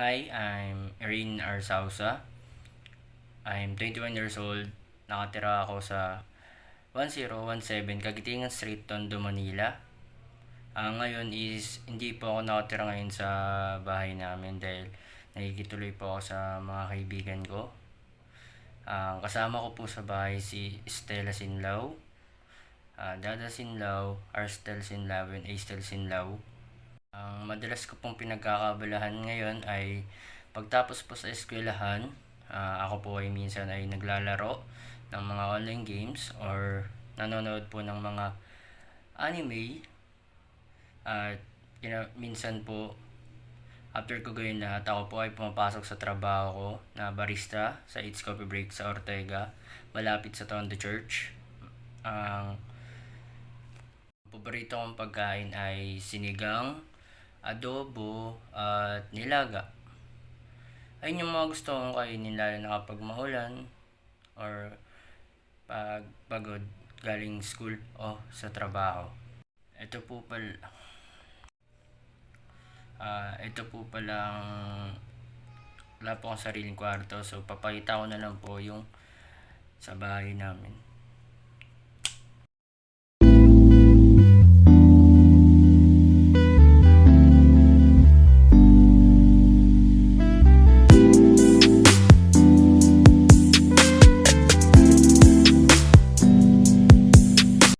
Hi, I'm Erin Arsausa. I'm 21 years old. Nakatira ako sa 1017 Kagitingan Street, Tondo, Manila. Ngayon is hindi po ako nakatira ngayon sa bahay namin dahil nakikituloy po ako sa mga kaibigan ko. Kasama ko po sa bahay si Stella Sinlaw, Dada Sinlaw, Arstel Sinlaw, and Astel Sinlaw. Ang madalas ko pong pinagkakabalahan ngayon ay pagtapos po sa eskwelahan, ako po ay minsan ay naglalaro ng mga online games or nanonood po ng mga anime. At minsan po after ko gawin lahat, ako po ay pumapasok sa trabaho ko na barista sa It's Coffee Break sa Ortega, malapit sa Tondo Church. Ang paborito kong pagkain ay sinigang, adobo, at nilaga. Ayun yung mga gusto kong kainin lalo na kapag mahulan or pag pagod galing school o sa trabaho. Ito po pala ito po palang wala po akong sariling kwarto, so papakita ko na lang po yung sa bahay namin.